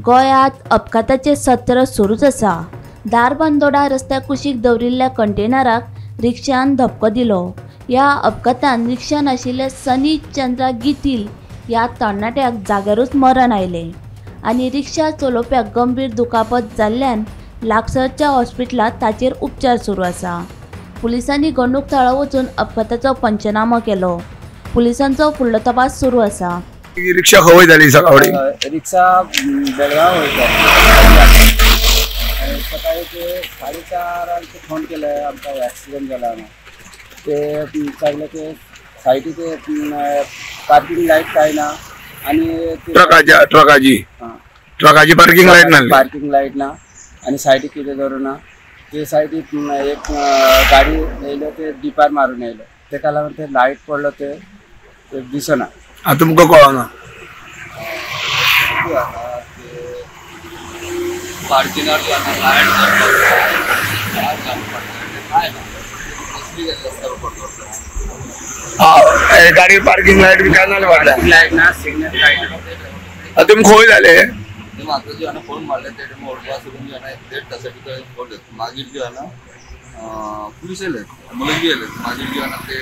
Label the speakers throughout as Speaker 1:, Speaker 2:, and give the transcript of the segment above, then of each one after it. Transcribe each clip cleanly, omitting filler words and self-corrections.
Speaker 1: गोंयांत अपघाताचे सत्र सुरूच आसा। दारबांदोडा रस्त्या कुशीक दवरिल्ल्या कंटेनराक रिक्षान धपको दिलो। ह्या अपघातान रिक्षान आशिल्ले सनी चंद्रा गितील ह्या तरणाट्याक जाग्यारूच मरण आयले आनी रिक्षा चलोवप्याक गंभीर दुखापत जाल्ल्यान लागसरच्या हॉस्पिटलांत ताचेर उपचार सुरू आसा। पुलिसांनी घडणूक थळाव वचून अपघाताचो पंचनामो केलो। पुलिसांचो फुडलो तपास सुरू आसा।
Speaker 2: रिक्षा खंय जाली सकाळी?
Speaker 3: रिक्षा बेळगाव वयता। सकाळी ते 4:30 फोन केले, आमकां ॲक्सिडेंट जाला म्हणून। ते सांगले ते सायडीचे पार्किंग लायट काय ना आणि
Speaker 2: ट्रकाची पार्किंग लायट ना,
Speaker 3: पार्किंग लायट ना आणि सायडीक कितें धरून ना ते सायडीक एक गाडी येयलो, ते डिपार मारून येयलो, तेका लागून ते लायट पडलो, ते दिसना।
Speaker 2: तुमकां कळना? गाडी पार्किंग लायट बी काय ना वाटल्या,
Speaker 3: लायट ना, सिग्नल लायट।
Speaker 2: तुम्ही खंय जाले?
Speaker 4: म्हाका जे हांवें फोन मारले ते ओडपा सोडून जे हांवें डेट तासाठी फोन घेतलो। मागीर जे हांवें पुलीस येयले, एम्बुलन्स बी येयले। मागीर जे हांवें ते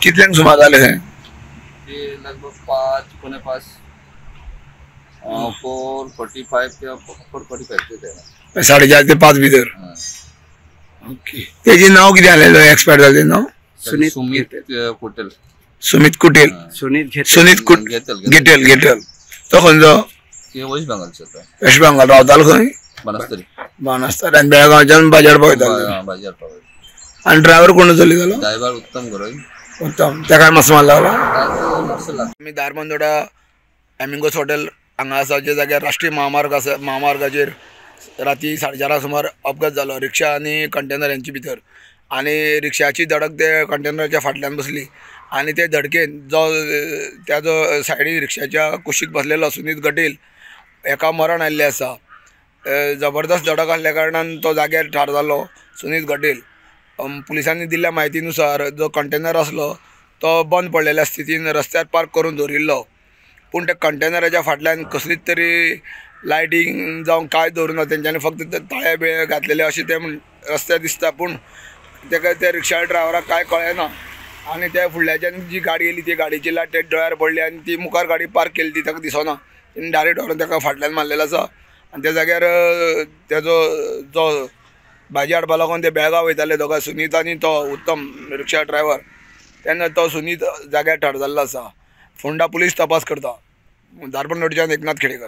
Speaker 2: कितल्यांक सुमार जाले?
Speaker 4: ते लगभग 5:45 4:45 किंवा 4:45 ते
Speaker 2: 4:30 ते 5 भितर। ओके, तेजे नाव कितें आलेलो? एक्सपायर जाले नाव?
Speaker 4: सुमित कुटेल।
Speaker 2: सुमित कुटेल। गिटेल तो खंयचो?
Speaker 4: वेस्ट बेंगॉलचो।
Speaker 2: वेस्ट बेंगॉल रावतालो खंय? बाणस्तारी आनी बेळगांवच्यान बाजार पावयतालो।
Speaker 4: बाजार पावय।
Speaker 2: आनी ड्रायव्हर कोण चलयतालो?
Speaker 4: ड्रायव्हर उत्तम गरोय।
Speaker 2: उत्तम, तेका मातसो मार लागलो।
Speaker 4: मातसो लागलो।
Speaker 2: आमी दारबांदोडा एमिंगोस हॉटेल हांगा आसा, जे जाग्यार राष्ट्रीय महामार्ग आसा। महामार्गाचेर राती 4:30 सुमार अपघात जालो रिक्षा आनी कंटेनर यांचे भितर। आनी रिक्षाची धडक ते कंटेनराच्या फाटल्यान बसली आनी ते धडकेन त्याचो सायडीक रिक्षाच्या कुशीक बसलेलो सुनीत गटेल एका मरण आयिल्ले आसा। जबरदस्त धडक आसल्या कारणान तो जाग्यार ठार जालो सुनीत गटेल। पुलिसांनी दिल्ल्या म्हायतीनुसार जो कंटेनर आसलो तो बंद पडलेल्या स्थितीन रस्त्यार पार्क करून दवरिल्लो, पूण त्या कंटेनराच्या फाटल्यान कसलीच तरी लायटिंग जावं काय दवरुना, तेंच्यांनी फक्त ताळे बिळे घातलेले अशें ते रस्त्यार दिसता। पूण तेका त्या रिक्षा ड्रायव्हराक काय कळना आनी त्या फुडल्याच्यान जी गाडी येयली ती गाडयेची लायट ते दोळ्यार पडली आनी ती मुखार गाडी पार्क केली ती ताका दिसना। तेणी डायरेक्ट व्हरून ताका फाटल्यान मारलेलो आसा आनी त्या जाग्यार तेजो जो भाजी हाडपा लागून ते बेळगांव वयताले दोगां, सुनीत आनी तो उत्तम रिक्षा ड्रायव्हर, तेन्ना तो सुनीत जाग्यार ठार जाल्लो आसा। फोंडा पुलीस तपास करता। दारबांदोडच्यान एकनाथ खेडेकर।